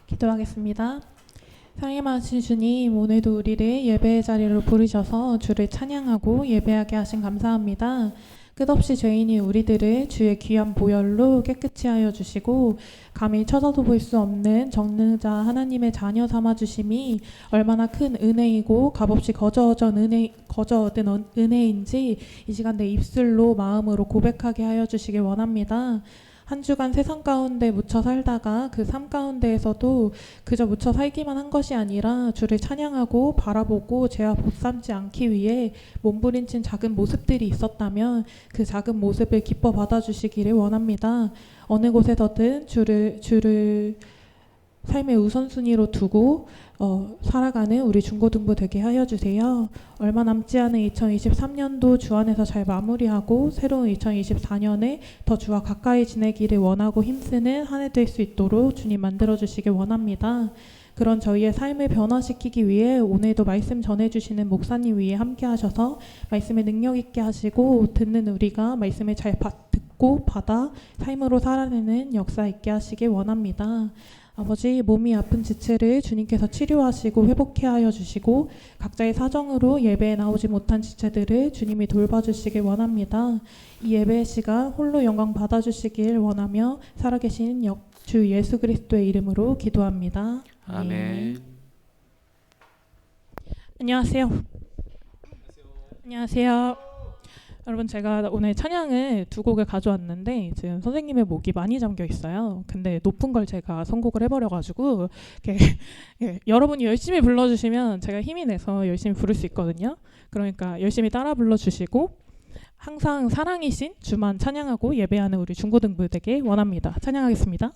기도하겠습니다. 사랑하신 주님, 오늘도 우리를 예배의 자리로 부르셔서 주를 찬양하고 예배하게 하신 감사합니다. 끝없이 죄인이 우리들을 주의 귀한 보혈로 깨끗이 하여 주시고 감히 쳐다도 볼 수 없는 정능자 하나님의 자녀 삼아 주심이 얼마나 큰 은혜이고 값없이 거저 얻은 은혜인지 이 시간 내 입술로 마음으로 고백하게 하여 주시길 원합니다. 한 주간 세상 가운데 묻혀 살다가 그 삶 가운데에서도 그저 묻혀 살기만 한 것이 아니라 주를 찬양하고 바라보고 죄와 못삼지 않기 위해 몸부림친 작은 모습들이 있었다면 그 작은 모습을 기뻐 받아주시기를 원합니다. 어느 곳에서든 주를 삶의 우선순위로 두고 살아가는 우리 중고등부 되게 하여 주세요. 얼마 남지 않은 2023년도 주 안에서 잘 마무리하고 새로운 2024년에 더 주와 가까이 지내기를 원하고 힘쓰는 한 해 될 수 있도록 주님 만들어 주시길 원합니다. 그런 저희의 삶을 변화시키기 위해 오늘도 말씀 전해주시는 목사님 위에 함께 하셔서 말씀을 능력 있게 하시고 듣는 우리가 말씀을 잘 듣고 받아 삶으로 살아내는 역사 있게 하시길 원합니다. 아버지, 몸이 아픈 지체를 주님께서 치료하시고 회복케 하여 주시고 각자의 사정으로 예배에 나오지 못한 지체들을 주님이 돌봐주시길 원합니다. 이 예배의 시간 홀로 영광 받아주시길 원하며 살아계신 주 예수 그리스도의 이름으로 기도합니다. 아멘. 안녕하세요. 안녕하세요. 여러분, 제가 오늘 찬양을 두 곡을 가져왔는데 지금 선생님의 목이 많이 잠겨 있어요. 근데 높은 걸 제가 선곡을 해버려가지고 여러분이 열심히 불러주시면 제가 힘이 내서 열심히 부를 수 있거든요. 그러니까 열심히 따라 불러주시고 항상 사랑이신 주만 찬양하고 예배하는 우리 중고등부 되게 원합니다. 찬양하겠습니다.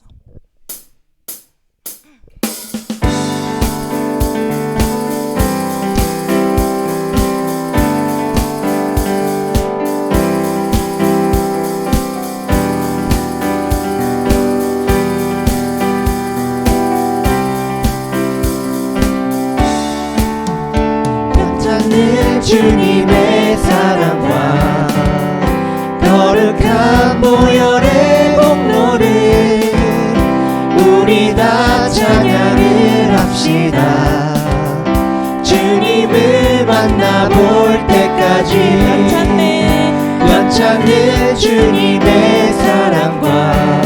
주님의 사랑과 거룩한 보혈의 공로를 우리 다 찬양을 합시다. 주님을 만나볼 때까지 연찮는 주님의 사랑과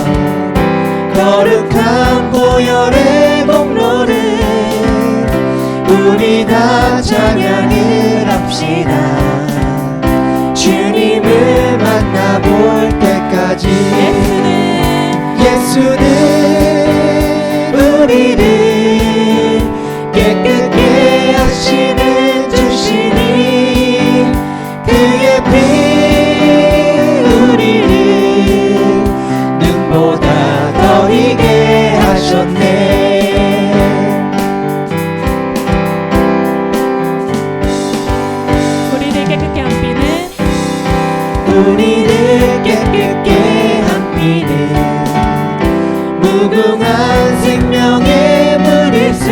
거룩한 보혈의 공로를 우리 다 찬양을 합시다. 주님을 만나볼 때까지 예수는 우리를 깨끗게 하시는 주시니 그의 피 우리를 눈보다 더 희게 하셨네. 우리를 깨끗게 한 피는 무궁한 생명의 물일새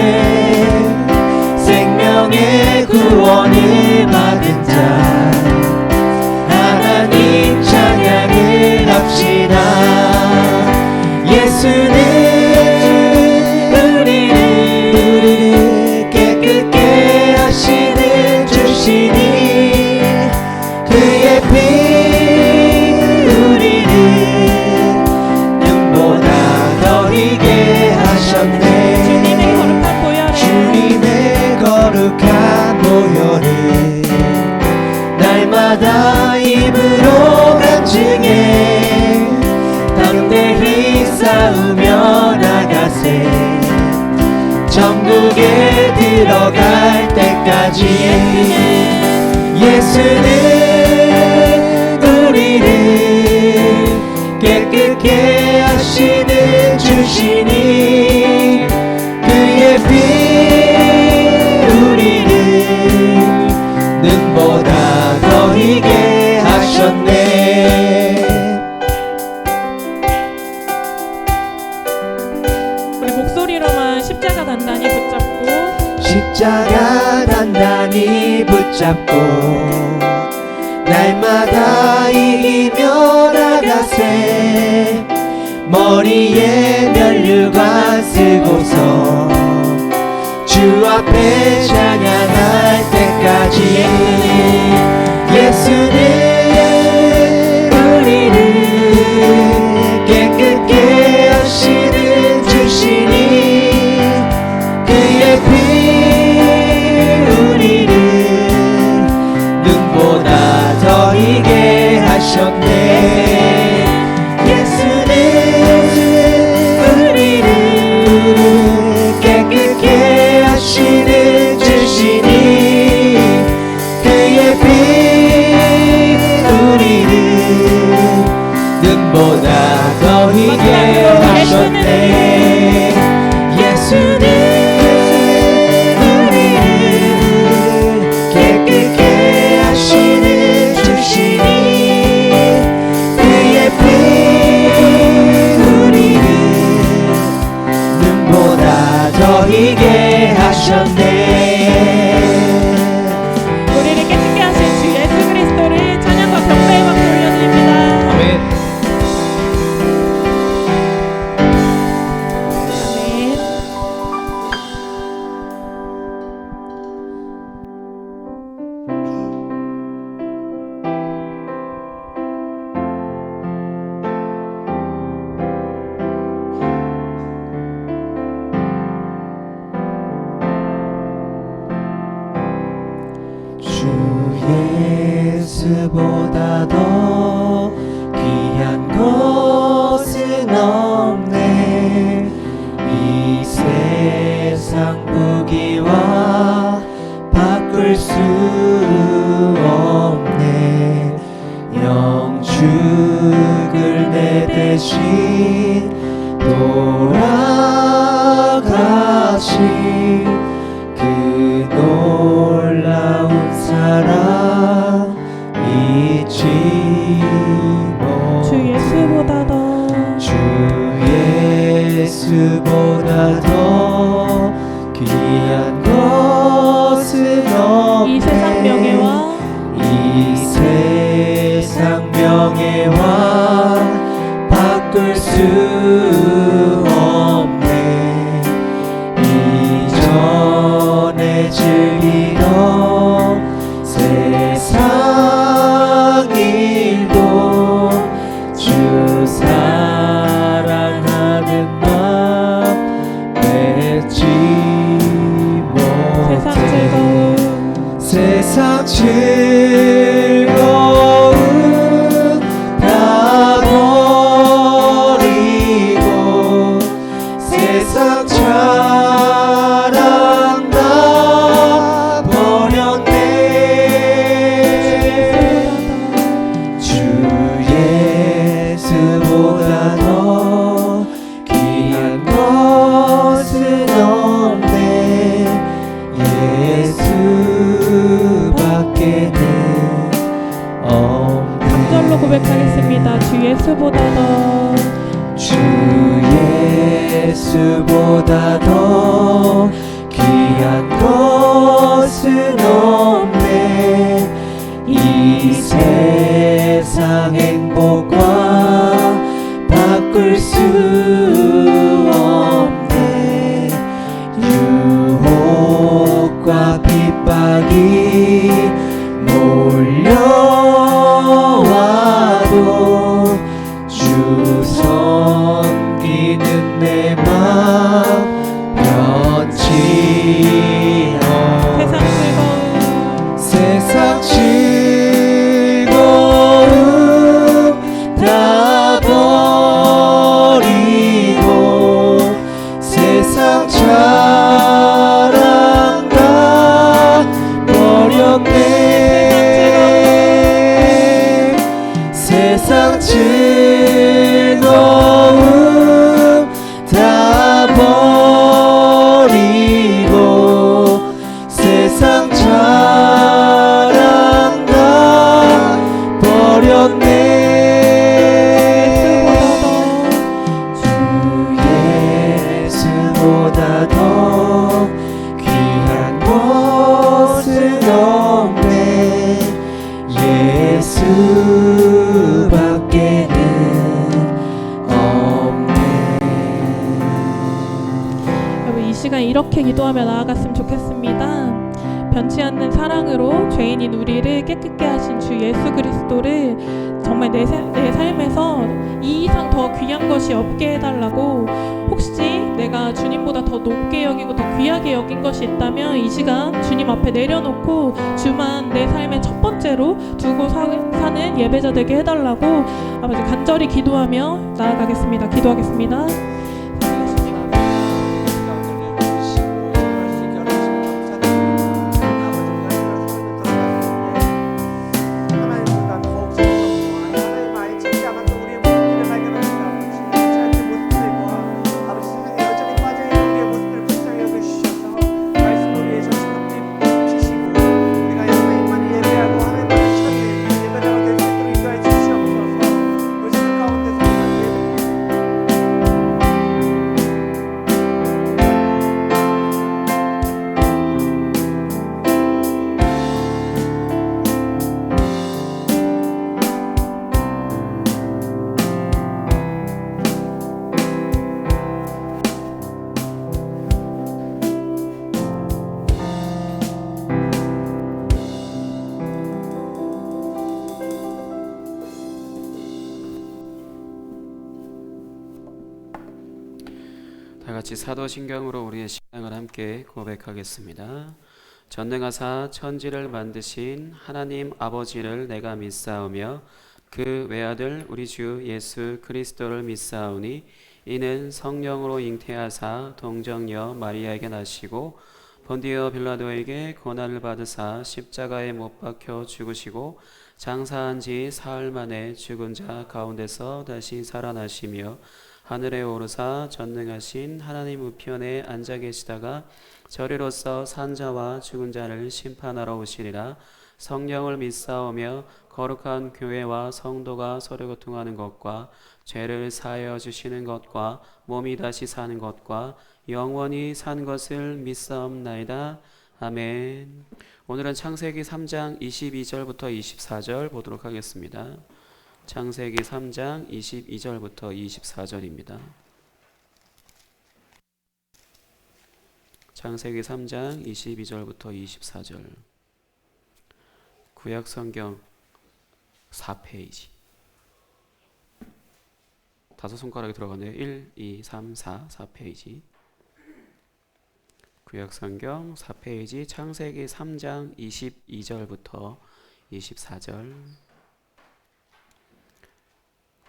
생명의 구원을 받은 자 하나님 찬양을 합시다. 예수는 우리를 깨끗게 하시는 주시니 그의 피 주님의 거룩한 보혈을 날마다 입으로 간증해 담대히 싸우며 나가세 천국에 들어갈 때까지 예수는 우리를 깨끗게 하시는 주시니 그의 피 우리를 눈보다 더 희게 하셨네. 우리 목소리로만 십자가 단단히 붙잡고 십자가 단단히 붙잡고 날마다 이기며 나가세 머리에 면류관 쓰고서 내 찬양할 때까지 예수는 우리를 깨끗게 하시는 주시니 그의 피 우리를 눈보다 더 희게 하셨네. 예수는 우리를 깨끗게 하시는 주시니 그의 피 우리를 눈보다 더 희게 하셨네. 예수는 우리를 깨끗게 하시는 주시니 그의 피 우리를 눈보다 더 희게 하셨네. 우리를 깨끗게 하신 주 예수 그리스도를 찬양과 경배의 박수 올려드립니다. 아멘. 주 예수보다 더 귀한 것은 없네. 이 세상 부귀와 바꿀 수 없네. 영축을 내 대신 돌아가신 그 놀라운 사랑 잊지 주 못해. 예수보다 더 주 예수보다 더 귀한 것은 없네. 이 세상 명예와 이 세상 명예와 바꿀 수 없네. 이전에 즐기던 세상 일도 주 사랑하는 맘 맺지 세상 못해. 즐거움 세상 즐거움 다 버리고 세상 자랑 다 버렸네. 주 예수보다 더 귀한 것은 없네. 예수밖에는 없네. 감절로 고백하겠습니다. 주 예수보다 더 주 예수보다 더 귀한 것은 없네. 이 세상 행복과 바꿀 수 없네. 유혹과 핍박이 몰려와도 주 섬기는 내 맘 변치 세상 즐거움 세상 즐거움 다 버리고 세상 자랑 다 버렸네. 세상 즐거움 다 버리고 세상 자랑 다 버렸네. 주 예수보다 더 귀한 것은 없네. 예수밖에는 없네. 여러분 이 시간 이렇게 기도하며 나아갔으면 좋겠습니다. 변치 않는 사랑으로 죄인인 우리를 깨끗게 하신 주 예수 그리스도를 정말 내 삶에서 이 이상 더 귀한 것이 없게 해달라고, 혹시 내가 주님보다 더 높게 여기고 더 귀하게 여긴 것이 있다면 이 시간 주님 앞에 내려놓고 주만 내 삶의 첫 번째로 두고 사는 예배자 되게 해달라고 아버지 간절히 기도하며 나아가겠습니다. 기도하겠습니다. 다 같이 사도신경으로 우리의 신앙을 함께 고백하겠습니다. 전능하사 천지를 만드신 하나님 아버지를 내가 믿사오며 그 외아들 우리 주 예수 그리스도를 믿사오니 이는 성령으로 잉태하사 동정녀 마리아에게 나시고 본디오 빌라도에게 고난을 받으사 십자가에 못 박혀 죽으시고 장사한 지 사흘 만에 죽은 자 가운데서 다시 살아나시며 하늘에 오르사 전능하신 하나님 우편에 앉아 계시다가 저리로서 산자와 죽은 자를 심판하러 오시리라. 성령을 믿사오며 거룩한 교회와 성도가 서로 교통하는 것과 죄를 사하여 주시는 것과 몸이 다시 사는 것과 영원히 산 것을 믿사옵나이다. 아멘. 오늘은 창세기 3장 22절부터 24절 보도록 하겠습니다. 창세기 3장 22절부터 24절입니다. 창세기 3장 22절부터 24절. 구약성경 4페이지. 다섯 손가락이 들어가네요. 1, 2, 3, 4, 4페이지. 구약성경 4페이지 창세기 3장 22절부터 24절.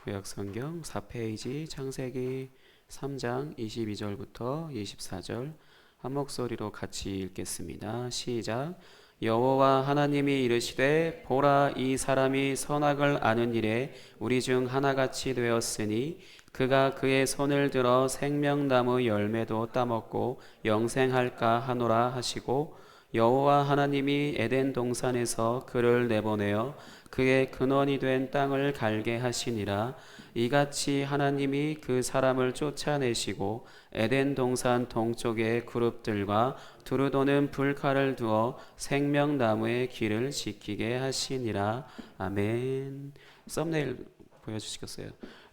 구약성경 4페이지 창세기 3장 22절부터 24절 한 목소리로 같이 읽겠습니다. 시작. 여호와 하나님이 이르시되 보라 이 사람이 선악을 아는 일에 우리 중 하나같이 되었으니 그가 그의 손을 들어 생명나무 열매도 따먹고 영생할까 하노라 하시고 여호와 하나님이 에덴 동산에서 그를 내보내어 그의 근원이 된 땅을 갈게 하시니라. 이같이 하나님이 그 사람을 쫓아내시고 에덴 동산 동쪽에 그룹들과 두루 도는 불칼을 두어 생명나무의 길을 지키게 하시니라. 아멘. 썸네일 보여주시겠어요?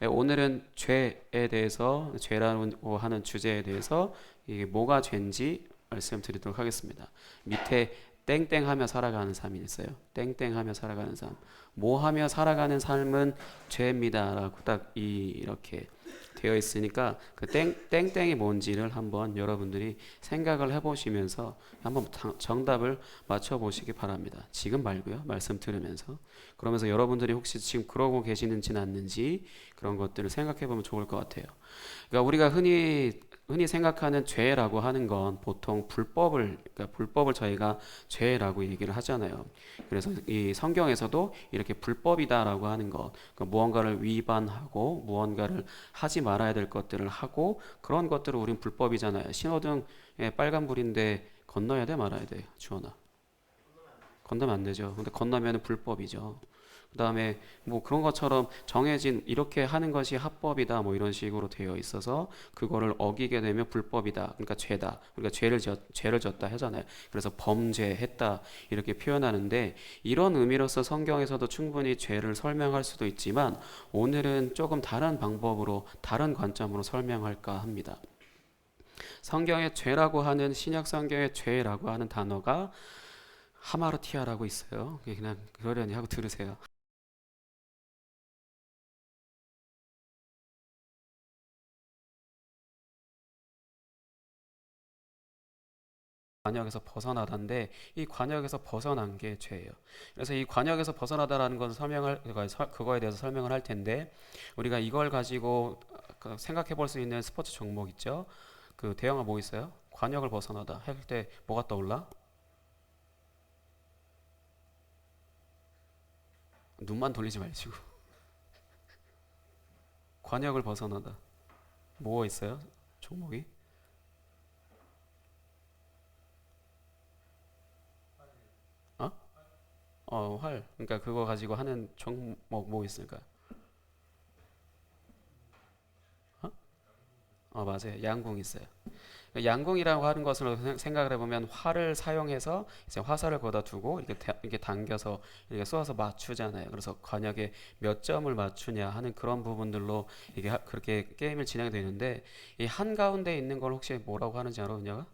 오늘은 죄에 대해서, 죄라고 하는 주제에 대해서 이게 뭐가 죄인지 말씀드리도록 하겠습니다. 밑에 땡땡하며 살아가는 삶이 있어요. 땡땡하며 살아가는 삶. 뭐하며 살아가는 삶은 죄입니다 라고 딱 이렇게 되어 있으니까 그 땡땡이 뭔지를 한번 여러분들이 생각을 해보시면서 한번 정답을 맞춰보시기 바랍니다. 지금 말고요. 말씀 들으면서. 그러면서 여러분들이 혹시 지금 그러고 계시는지는 않는지 그런 것들을 생각해보면 좋을 것 같아요. 그러니까 우리가 흔히 생각하는 죄라고 하는 건 보통 불법을 저희가 죄라고 얘기를 하잖아요. 그래서 이 성경에서도 이렇게 불법이다라고 하는 것, 그러니까 무언가를 위반하고 무언가를 하지 말아야 될 것들을 하고 그런 것들을 우린 불법이잖아요. 신호등에 빨간불인데 건너야 돼 말아야 돼? 주원아. 건너면 안 되죠. 근데 건너면 불법이죠. 그 다음에 뭐 그런 것처럼 정해진 이렇게 하는 것이 합법이다 뭐 이런 식으로 되어 있어서 그거를 어기게 되면 불법이다. 그러니까 죄다. 우리가 죄를 졌다 하잖아요. 그래서 범죄했다 이렇게 표현하는데 이런 의미로서 성경에서도 충분히 죄를 설명할 수도 있지만 오늘은 조금 다른 방법으로 다른 관점으로 설명할까 합니다. 성경에 죄라고 하는 신약 성경의 죄라고 하는 단어가 하마르티아라고 있어요. 그냥 그러려니 하고 들으세요. 관역에서 벗어나다인데 이 관역에서 벗어난 게 죄예요. 그래서 이 관역에서 벗어나다라는 건 그거에 대해서 설명을 할 텐데 우리가 이걸 가지고 생각해 볼 수 있는 스포츠 종목 있죠. 그 대형아 뭐 있어요? 관역을 벗어나다 할 때 뭐가 떠올라? 눈만 돌리지 말시고 관역을 벗어나다 뭐 있어요? 종목이? 어? 활. 그러니까 그거 가지고 하는 종목 뭐 있을까? 어? 맞아요. 양궁 있어요. 양궁이라고 하는 것을 생각을 해보면 활을 사용해서 이제 화살을 거다 두고 이렇게 당겨서 이렇게 쏘아서 맞추잖아요. 그래서 관역에 몇 점을 맞추냐 하는 그런 부분들로 이게 그렇게 게임을 진행되는데 이 한가운데 있는 걸 혹시 뭐라고 하는지 알아, 은혁아?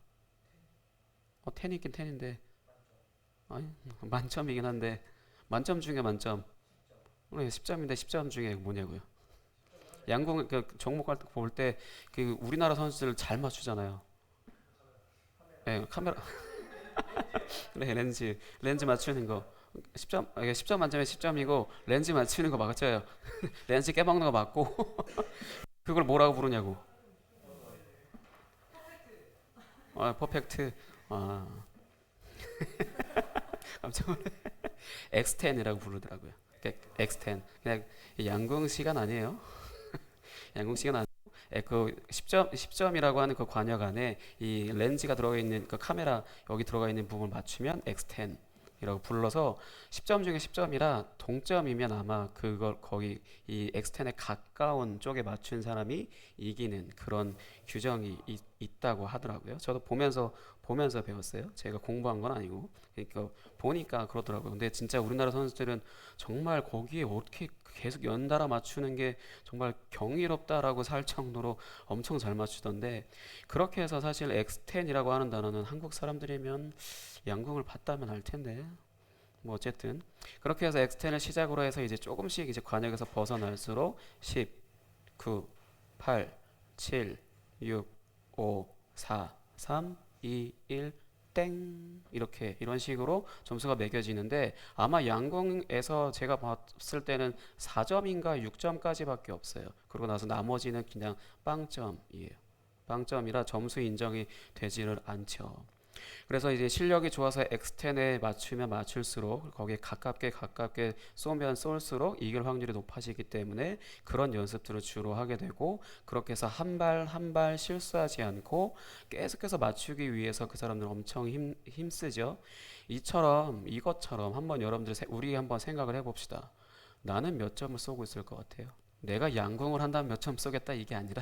텐이긴 텐인데 아니, 만점이긴 한데 만점 중에 만점. 그래, 10점인데 10점 중에 뭐냐고요? 양궁 그 종목 볼 때 그 우리나라 선수들 잘 맞추잖아요. 예, 카메라 그래 렌즈 맞추는 거 10점 이게 10점 만점에 10점이고 렌즈 맞추는 거 맞아요. 렌즈 깨먹는 거 맞고 그걸 뭐라고 부르냐고. 퍼펙트. 아 깜짝 놀래. X10이라고 부르더라고요. X10 그냥 양궁 시간 아니에요. 양궁 시간 아니고 그 10점이라고 하는 그 관역 안에 이 렌즈가 들어가 있는 그 카메라 여기 들어가 있는 부분을 맞추면 X10이라고 불러서 10점 중에 10점이라 동점이면 아마 그걸 거기 이 X10에 가까운 쪽에 맞춘 사람이 이기는 그런 규정이 있다고 하더라고요. 저도 보면서 배웠어요. 제가 공부한 건 아니고 그러니까 보니까 그러더라고요. 근데 진짜 우리나라 선수들은 정말 거기에 어떻게 계속 연달아 맞추는 게 정말 경이롭다라고 살 정도로 엄청 잘 맞추던데 그렇게 해서 사실 X10이라고 하는 단어는 한국 사람들이면 양궁을 봤다면 알 텐데 뭐 어쨌든 그렇게 해서 X10을 시작으로 해서 이제 조금씩 이제 관역에서 벗어날수록 10, 9, 8, 7, 6, 5, 4, 3, 2, 1 땡 이렇게 이런 식으로 점수가 매겨지는데 아마 양궁에서 제가 봤을 때는 4점인가 6점까지밖에 없어요. 그러고 나서 나머지는 그냥 빵점이에요. 빵점이라 점수 인정이 되지를 않죠. 그래서 이제 실력이 좋아서 X10에 맞추면 맞출수록 거기에 가깝게 쏘면 쏠수록 이길 확률이 높아지기 때문에 그런 연습들을 주로 하게 되고 그렇게 해서 한 발 한 발 실수하지 않고 계속해서 맞추기 위해서 그 사람들 엄청 힘쓰죠. 이것처럼 한번 여러분들 우리 한번 생각을 해봅시다. 나는 몇 점을 쏘고 있을 것 같아요? 내가 양궁을 한다면 몇 점 쏘겠다 이게 아니라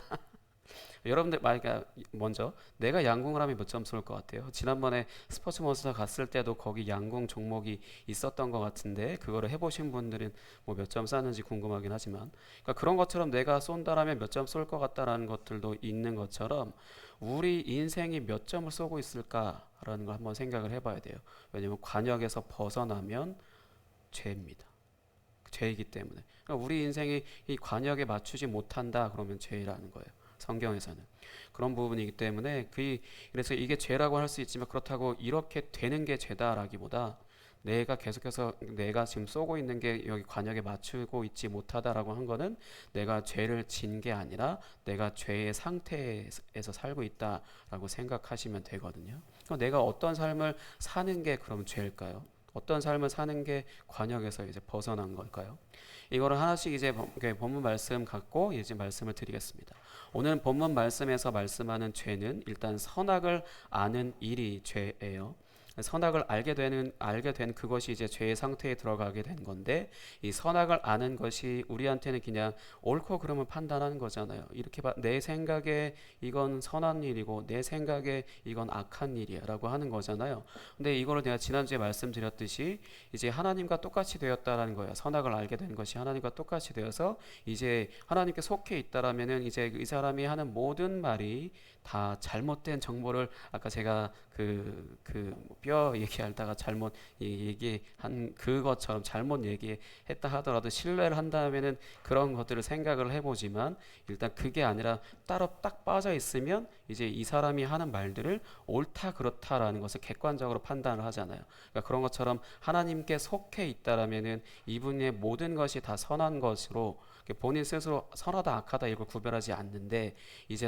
여러분들 그러니까 먼저 내가 양궁을 하면 몇 점 쏠 것 같아요? 지난번에 스포츠 몬스터 갔을 때도 거기 양궁 종목이 있었던 것 같은데 그거를 해보신 분들은 뭐 몇 점 쐈는지 궁금하긴 하지만 그러니까 그런 것처럼 내가 쏜다라면 몇 점 쏠 것 같다라는 것들도 있는 것처럼 우리 인생이 몇 점을 쏘고 있을까라는 걸 한번 생각을 해봐야 돼요. 왜냐면 관역에서 벗어나면 죄입니다. 죄이기 때문에 그러니까 우리 인생이 이 관역에 맞추지 못한다 그러면 죄라는 거예요. 성경에서는 그런 부분이기 때문에 그래서 이게 죄라고 할 수 있지만 그렇다고 이렇게 되는 게 죄다라기보다 내가 계속해서 내가 지금 쏘고 있는 게 여기 관역에 맞추고 있지 못하다라고 한 거는 내가 죄를 진 게 아니라 내가 죄의 상태에서 살고 있다라고 생각하시면 되거든요. 그럼 내가 어떤 삶을 사는 게 그럼 죄일까요? 어떤 삶을 사는 게 관역에서 이제 벗어난 걸까요? 이거를 하나씩 이제 본문 말씀 갖고 이제 말씀을 드리겠습니다. 오늘 본문 말씀에서 말씀하는 죄는 일단 선악을 아는 일이 죄예요. 선악을 알게 된 그것이 이제 죄의 상태에 들어가게 된 건데 이 선악을 아는 것이 우리한테는 그냥 옳고 그름을 판단하는 거잖아요. 이렇게 내 생각에 이건 선한 일이고 내 생각에 이건 악한 일이야라고 하는 거잖아요. 근데 이거를 내가 지난주에 말씀드렸듯이 이제 하나님과 똑같이 되었다라는 거예요. 선악을 알게 된 것이 하나님과 똑같이 되어서 이제 하나님께 속해 있다라면은 이제 이 사람이 하는 모든 말이 다 잘못된 정보를 아까 제가 뼈 얘기하다가 잘못 얘기한 그것처럼 잘못 얘기했다 하더라도 신뢰를 한다면은 그런 것들을 생각을 해보지만 일단 그게 아니라 따로 딱 빠져 있으면 이제 이 사람이 하는 말들을 옳다 그렇다라는 것을 객관적으로 판단을 하잖아요. 그러니까 그런 것처럼 하나님께 속해 있다라면은 이분의 모든 것이 다 선한 것으로 본인 스스로 선하다 악하다 이걸 구별하지 않는데 이제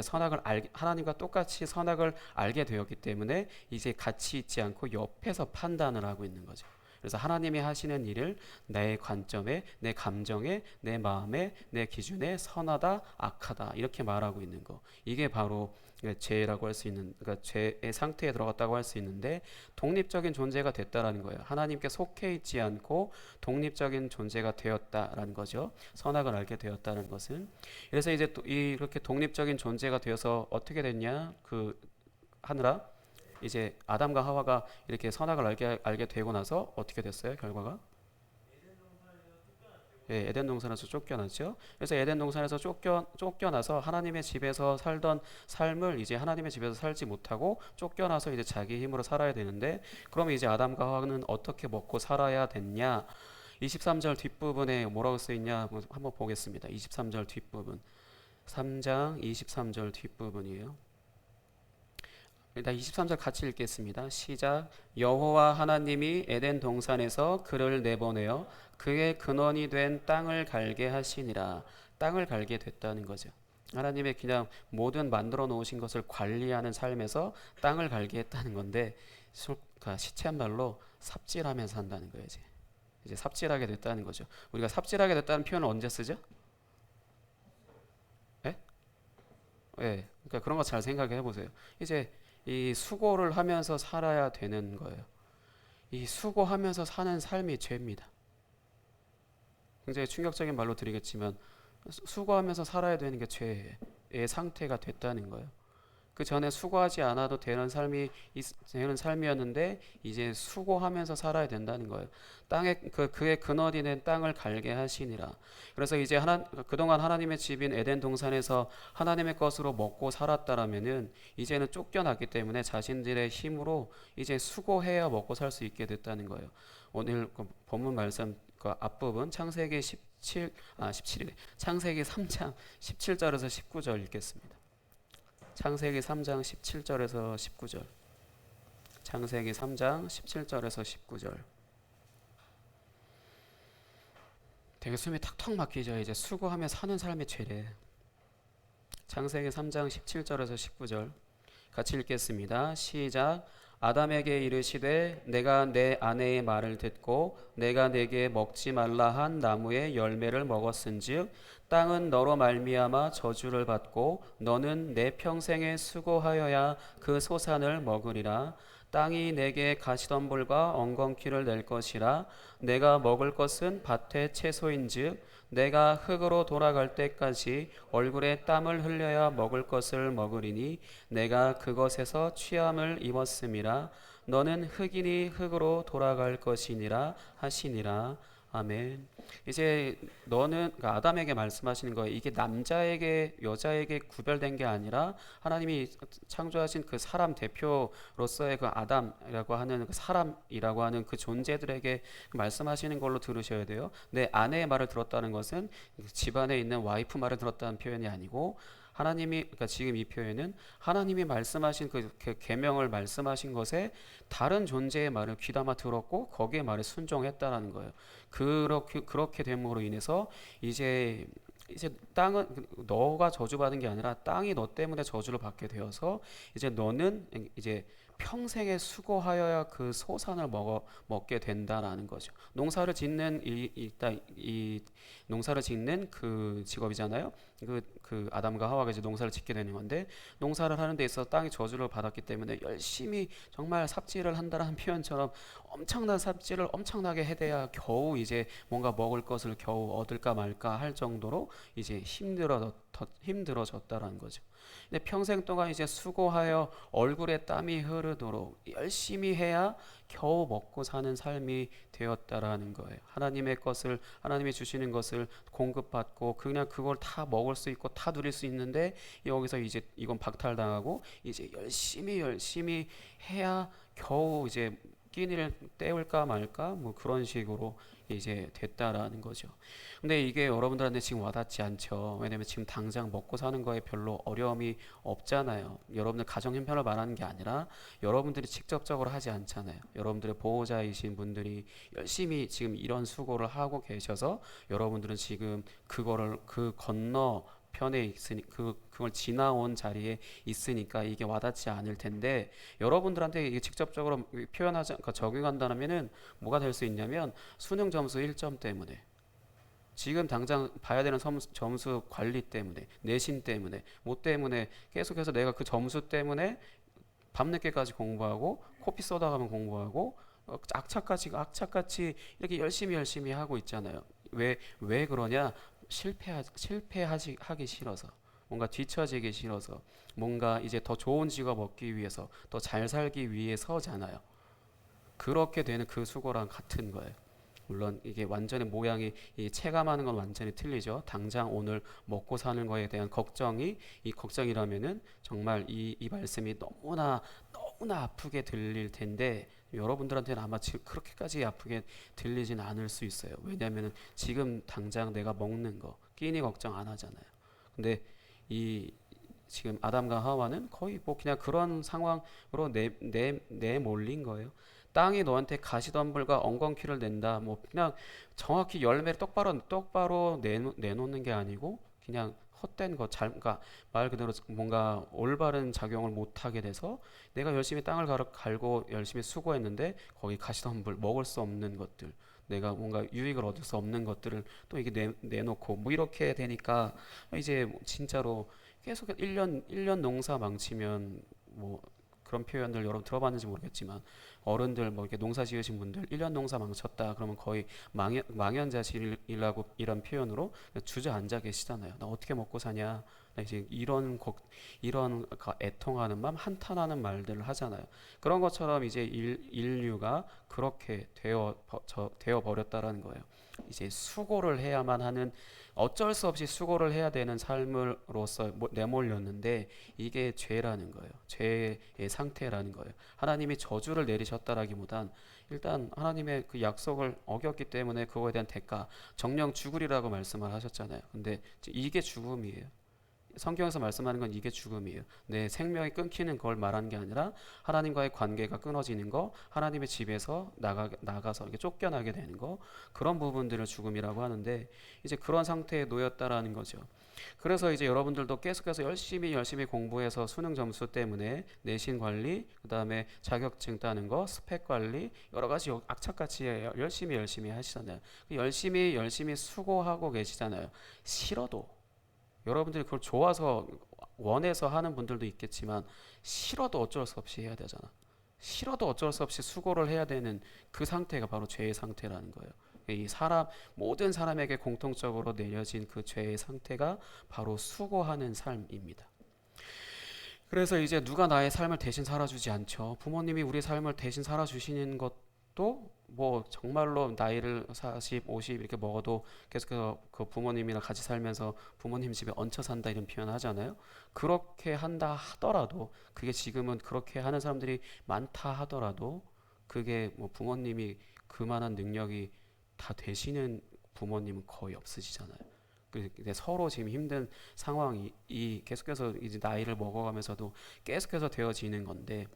하나님과 똑같이 선악을 알게 되었기 때문에 이제 같이 있지 않고 옆에서 판단을 하고 있는 거죠. 그래서 하나님이 하시는 일을 내 관점에, 내 감정에, 내 마음에, 내 기준에 선하다, 악하다 이렇게 말하고 있는 거. 이게 바로 죄라고 할 수 있는, 그러니까 죄의 상태에 들어갔다고 할 수 있는데 독립적인 존재가 됐다라는 거예요. 하나님께 속해 있지 않고 독립적인 존재가 되었다라는 거죠. 선악을 알게 되었다는 것은. 그래서 이제 이렇게 독립적인 존재가 되어서 어떻게 됐냐? 하느라 이제 아담과 하와가 이렇게 선악을 알게 되고 나서 어떻게 됐어요? 결과가? 예, 에덴 동산에서 쫓겨났죠. 그래서 에덴 동산에서 쫓겨나서 하나님의 집에서 살던 삶을 이제 하나님의 집에서 살지 못하고 쫓겨나서 이제 자기 힘으로 살아야 되는데 그러면 이제 아담과 하와는 어떻게 먹고 살아야 됐냐? 23절 뒷부분에 뭐라고 쓰여 있냐? 한번 보겠습니다. 23절 뒷부분. 3장 23절 뒷부분이에요. 일단 23절 같이 읽겠습니다. 시작. 여호와 하나님이 에덴 동산에서 그를 내보내어 그의 근원이 된 땅을 갈게 하시니라. 땅을 갈게 됐다는 거죠. 하나님의 그냥 모든 만들어 놓으신 것을 관리하는 삶에서 땅을 갈게 했다는 건데 시체한 말로 삽질하면서 한다는 거예요. 이제 삽질하게 됐다는 거죠. 우리가 삽질하게 됐다는 표현을 언제 쓰죠? 예? 예. 그러니까 그런 거 잘 생각해 보세요. 이제 이 수고를 하면서 살아야 되는 거예요. 이 수고하면서 사는 삶이 죄입니다. 굉장히 충격적인 말로 드리겠지만 수고하면서 살아야 되는 게 죄의 상태가 됐다는 거예요. 그 전에 수고하지 않아도 되는 삶이었는데 이제 수고하면서 살아야 된다는 거예요. 그의 근원이 된 땅을 갈게 하시니라. 그래서 이제 그동안 하나님의 집인 에덴 동산에서 하나님의 것으로 먹고 살았다라면은 이제는 쫓겨났기 때문에 자신들의 힘으로 이제 수고해야 먹고 살 수 있게 됐다는 거예요. 오늘 본문 말씀 앞부분 창세기 17이래. 창세기 3장 17절에서 19절 읽겠습니다. 창세기 3장 17절에서 19절. 창세기 3장 17절에서 19절. 되게 숨이 탁탁 막히죠. 이제 수고하며 사는 삶의 죄래. 창세기 3장 17절에서 19절 같이 읽겠습니다. 시작. 아담에게 이르시되 내가 내 아내의 말을 듣고 내가 내게 먹지 말라 한 나무의 열매를 먹었은즉 땅은 너로 말미암아 저주를 받고 너는 내 평생에 수고하여야 그 소산을 먹으리라. 땅이 내게 가시덤불과 엉겅퀴를 낼 것이라. 내가 먹을 것은 밭의 채소인즉 내가 흙으로 돌아갈 때까지 얼굴에 땀을 흘려야 먹을 것을 먹으리니 내가 그것에서 취함을 입었음이라. 너는 흙이니 흙으로 돌아갈 것이니라 하시니라. 아멘. 이제 그러니까 아담에게 말씀하시는 거예요. 이게 남자에게 여자에게 구별된 게 아니라 하나님이 창조하신 그 사람 대표로서의 그 아담이라고 하는 그 사람이라고 하는 그 존재들에게 말씀하시는 걸로 들으셔야 돼요. 내 아내의 말을 들었다는 것은 집안에 있는 와이프 말을 들었다는 표현이 아니고 그러니까 지금 이 표현은 하나님이 말씀하신 그 계명을 말씀하신 것에 다른 존재의 말을 귀담아 들었고 거기에 말에 순종했다라는 거예요. 그렇게 됨으로 인해서 이제 땅은 너가 저주받은 게 아니라 땅이 너 때문에 저주를 받게 되어서 이제 너는 이제 평생에 수고하여야 그 소산을 먹게 된다라는 거죠. 농사를 짓는 농사를 짓는 그 직업이잖아요. 그 아담과 하와가 이제 농사를 짓게 되는 건데 농사를 하는 데 있어서 땅이 저주를 받았기 때문에 열심히 정말 삽질을 한다라는 표현처럼 엄청난 삽질을 엄청나게 해대야 겨우 이제 뭔가 먹을 것을 겨우 얻을까 말까 할 정도로 이제 힘들어졌다라는 거죠. 근데 평생 동안 이제 수고하여 얼굴에 땀이 흐르도록 열심히 해야 겨우 먹고 사는 삶이 되었다라는 거예요. 하나님의 것을, 하나님이 주시는 것을 공급받고 그냥 그걸 다 먹을 수 있고 다 누릴 수 있는데 여기서 이제 이건 박탈당하고 이제 열심히 해야 겨우 이제 끼니를 때울까 말까 뭐 그런 식으로 이제 됐다라는 거죠. 근데 이게 여러분들한테 지금 와닿지 않죠. 왜냐면 지금 당장 먹고 사는 거에 별로 어려움이 없잖아요. 여러분들 가정 형편을 말하는 게 아니라 여러분들이 직접적으로 하지 않잖아요. 여러분들의 보호자이신 분들이 열심히 지금 이런 수고를 하고 계셔서 여러분들은 지금 그거를 그 건너 편에 있으니 그걸 지나온 자리에 있으니까 이게 와닿지 않을 텐데 여러분들한테 이게 직접적으로 표현하지 그러니까 적용한다면은 뭐가 될 수 있냐면 수능 점수 1점 때문에 지금 당장 봐야 되는 점수 관리 때문에 내신 때문에 뭐 때문에 계속해서 내가 그 점수 때문에 밤늦게까지 공부하고 코피 쏟아가면 공부하고 악착같이 이렇게 열심히 하고 있잖아요. 왜 그러냐? 하기 싫어서, 뭔가 뒤처지기 싫어서, 뭔가 이제 더 좋은 직업 얻기 위해서, 더 잘 살기 위해서잖아요. 그렇게 되는 그 수고랑 같은 거예요. 물론 이게 완전히 모양이 이 체감하는 건 완전히 틀리죠. 당장 오늘 먹고 사는 거에 대한 걱정이라면은 정말 이 말씀이 너무나 아프게 들릴 텐데 여러분들한테는 아마 지금 그렇게까지 아프게 들리진 않을 수 있어요. 왜냐하면 지금 당장 내가 먹는 거 끼니 걱정 안 하잖아요. 근데 이 지금 아담과 하와는 거의 뭐 그냥 그런 상황으로 내몰린 거예요. 땅이 너한테 가시덤불과 엉겅퀴를 낸다. 뭐 그냥 정확히 열매를 똑바로 내놓는 게 아니고 그냥 헛된 거, 그러니까 말 그대로 뭔가 올바른 작용을 못 하게 돼서 내가 열심히 땅을 갈고 열심히 수고했는데 거기 가시덤불 먹을 수 없는 것들, 내가 뭔가 유익을 얻을 수 없는 것들을 또 이게 내놓고 뭐 이렇게 되니까 이제 진짜로 계속 1년 농사 망치면 뭐 그런 표현들 여러분 들어봤는지 모르겠지만 어른들 뭐 이렇게 농사 지으신 분들 1년 농사 망쳤다 그러면 거의 망연자실이라고 이런 표현으로 주저앉아 계시잖아요. 나 어떻게 먹고 사냐? 나 이제 이런 애통하는 마음, 한탄하는 말들을 하잖아요. 그런 것처럼 이제 인류가 그렇게 되어 버렸다라는 거예요. 이제 수고를 해야만 하는, 어쩔 수 없이 수고를 해야 되는 삶으로서 내몰렸는데 이게 죄라는 거예요. 죄의 상태라는 거예요. 하나님이 저주를 내리셨다라기보단 일단 하나님의 그 약속을 어겼기 때문에 그거에 대한 대가, 정령 죽으리라고 말씀을 하셨잖아요. 근데 이게 죽음이에요. 성경에서 말씀하는 건 이게 죽음이에요. 내 생명이 끊기는 걸 말하는 게 아니라 하나님과의 관계가 끊어지는 거, 하나님의 집에서 나가서 이렇게 쫓겨나게 되는 거, 그런 부분들을 죽음이라고 하는데 이제 그런 상태에 놓였다라는 거죠. 그래서 이제 여러분들도 계속해서 열심히 공부해서 수능 점수 때문에 내신 관리, 그 다음에 자격증 따는 거, 스펙 관리, 여러 가지 악착같이 열심히 하시잖아요. 열심히 수고하고 계시잖아요. 싫어도 여러분들이 그걸 좋아서 원해서 하는 분들도 있겠지만 싫어도 어쩔 수 없이 해야 되잖아. 싫어도 어쩔 수 없이 수고를 해야 되는 그 상태가 바로 죄의 상태라는 거예요. 모든 사람에게 공통적으로 내려진 그 죄의 상태가 바로 수고하는 삶입니다. 그래서 이제 누가 나의 삶을 대신 살아주지 않죠. 부모님이 우리 삶을 대신 살아주시는 것도 뭐 정말로 나이를 40, 50 이렇게 먹어도 계속해서 그 부모님이랑 같이 살면서 부모님 집에 얹혀 산다 이런 표현 하잖아요. 그렇게 한다 하더라도, 그게 지금은 그렇게 하는 사람들이 많다 하더라도 그게 뭐 부모님이 그만한 능력이 다 되시는 부모님은 거의 없으시잖아요. 근데 서로 지금 힘든 상황이 계속해서 이제 나이를 먹어가면서도 계속해서 되어지는 건데,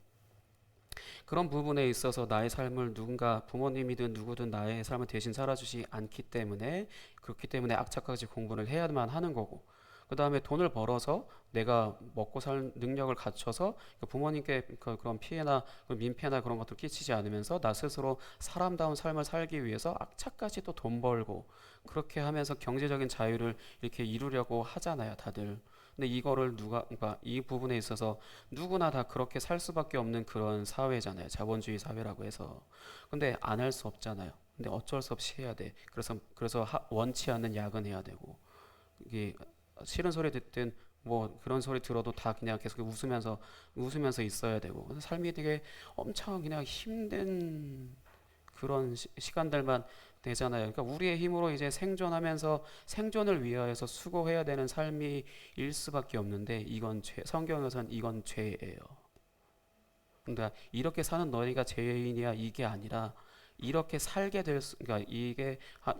그런 부분에 있어서 나의 삶을 누군가, 부모님이든 누구든 나의 삶을 대신 살아주지 않기 때문에, 그렇기 때문에 악착같이 공부를 해야만 하는 거고, 그 다음에 돈을 벌어서 내가 먹고 살 능력을 갖춰서 부모님께 그런 피해나 민폐나 그런 것들 끼치지 않으면서 나 스스로 사람다운 삶을 살기 위해서 악착같이 또 돈 벌고, 그렇게 하면서 경제적인 자유를 이렇게 이루려고 하잖아요, 다들. 근데 이거를 그러니까 이 부분에 있어서 누구나 다 그렇게 살 수밖에 없는 그런 사회잖아요. 자본주의 사회라고 해서. 근데 안 할 수 없잖아요. 근데 어쩔 수 없이 해야 돼. 그래서 원치 않는 야근해야 되고, 이게 싫은 소리 듣든 뭐 그런 소리 들어도 다 그냥 계속 웃으면서 있어야 되고, 그래서 삶이 되게 엄청 그냥 힘든 그런 시간들만 되잖아요. 그러니까 우리의 힘으로 이제 생존하면서 생존을 위하여서 수고해야 되는 삶이 일 수밖에 없는데, 이건 성경에서는 이건 죄예요. 그러니까 이렇게 사는 너희가 죄인이야 이게 아니라, 이렇게 살게 그러니까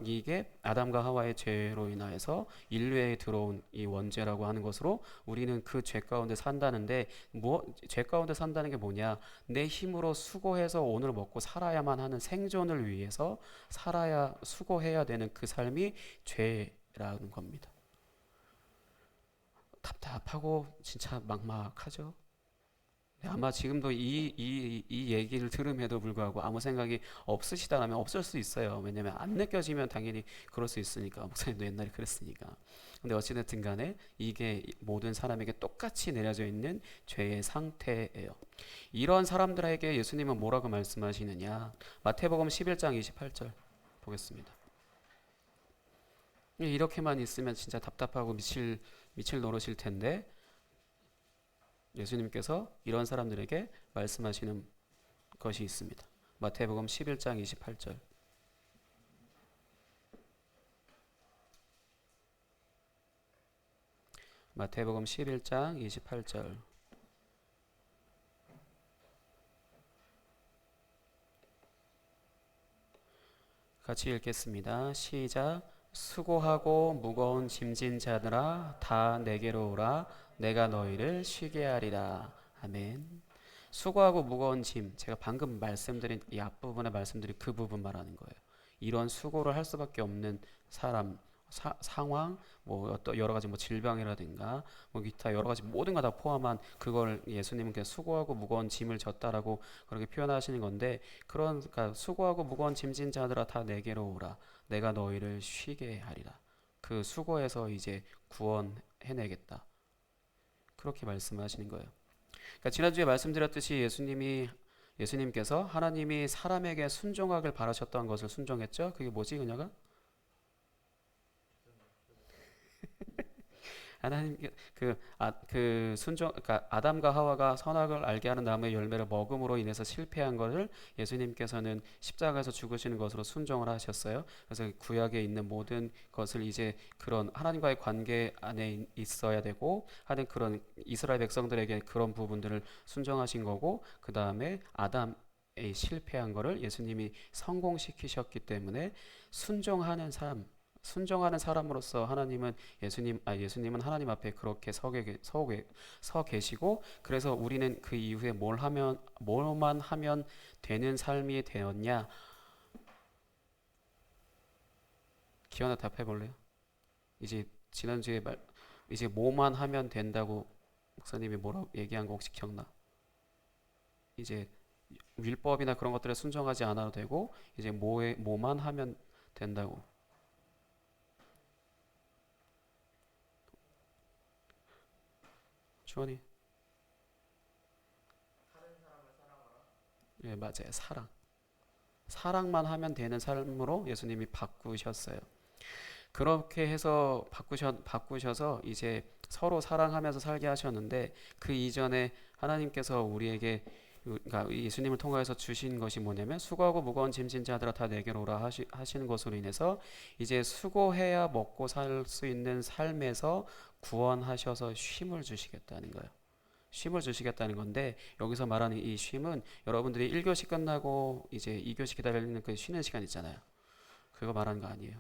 이게 아담과 하와의 죄로 인하여서 인류에 들어온 이 원죄라고 하는 것으로 우리는 그 죄 가운데 산다는데, 죄 가운데 산다는 게 뭐냐? 내 힘으로 수고해서 오늘 먹고 살아야만 하는 생존을 위해서 수고해야 되는 그 삶이 죄라는 겁니다. 답답하고 진짜 막막하죠. 아마 지금도 이 얘기를 들음에도 불구하고 아무 생각이 없으시다라면 없을 수 있어요. 왜냐면 안 느껴지면 당연히 그럴 수 있으니까. 목사님도 옛날에 그랬으니까. 근데 어찌됐든 간에 이게 모든 사람에게 똑같이 내려져 있는 죄의 상태예요. 이런 사람들에게 예수님은 뭐라고 말씀하시느냐? 마태복음 11장 28절 보겠습니다. 이렇게만 있으면 진짜 답답하고 미칠 노릇일 텐데, 예수님께서 이런 사람들에게 말씀하시는 것이 있습니다. 마태복음 11장 28절. 마태복음 11장 28절. 같이 읽겠습니다. 시작. 수고하고 무거운 짐진 자들아 다 내게로 오라. 내가 너희를 쉬게 하리라. 아멘. 수고하고 무거운 짐, 제가 방금 말씀드린 이 앞부분에 말씀드린 그 부분 말하는 거예요. 이런 수고를 할 수밖에 없는 사람, 상황, 뭐 어떤 여러 가지 뭐 질병이라든가 뭐 기타 여러 가지 모든 거 다 포함한 그걸 예수님은 그냥 수고하고 무거운 짐을 졌다라고 그렇게 표현하시는 건데, 그러니까 수고하고 무거운 짐진 자들아 다 내게로 오라. 내가 너희를 쉬게 하리라. 그 수고에서 이제 구원해내겠다. 그렇게 말씀하시는 거예요. 그러니까 지난주에 말씀드렸듯이 예수님께서 하나님이 사람에게 순종하길 바라셨던 것을 순종했죠. 그게 뭐지, 그녀가? 하나님 그러니까 아담과 하와가 선악을 알게 하는 나무의 열매를 먹음으로 인해서 실패한 것을 예수님께서는 십자가에서 죽으시는 것으로 순종을 하셨어요. 그래서 구약에 있는 모든 것을 이제 그런 하나님과의 관계 안에 있어야 되고 하는 그런 이스라엘 백성들에게 그런 부분들을 순종하신 거고, 그 다음에 아담 실패한 거를 예수님이 성공시키셨기 때문에 순종하는 사람으로서 예수님은 하나님 앞에 그렇게 서 계시고, 그래서 우리는 그 이후에 뭘만 하면 되는 삶이 되었냐? 기현아 답해 볼래요? 이제 지난주에 이제 뭐만 하면 된다고 목사님이 뭐라고 얘기한 거 혹시 기억나? 이제 율법이나 그런 것들에 순종하지 않아도 되고 이제 뭐만 하면 된다고. 주원이. 예, 맞아요. 사랑만 하면 되는 삶으로 예수님이 바꾸셨어요. 그렇게 해서 바꾸셔서 이제 서로 사랑하면서 살게 하셨는데, 그 이전에 하나님께서 우리에게, 그러니까 예수님을 통하여서 주신 것이 뭐냐면, 수고하고 무거운 짐진 자들아 다 내게로 오라 하시는 것으로 인해서 이제 수고해야 먹고 살 수 있는 삶에서 구원하셔서 쉼을 주시겠다는 거예요. 쉼을 주시겠다는 건데, 여기서 말하는 이 쉼은 여러분들이 1교시 끝나고 이제 2교시 기다리는 그 쉬는 시간 있잖아요. 그거 말하는 거 아니에요.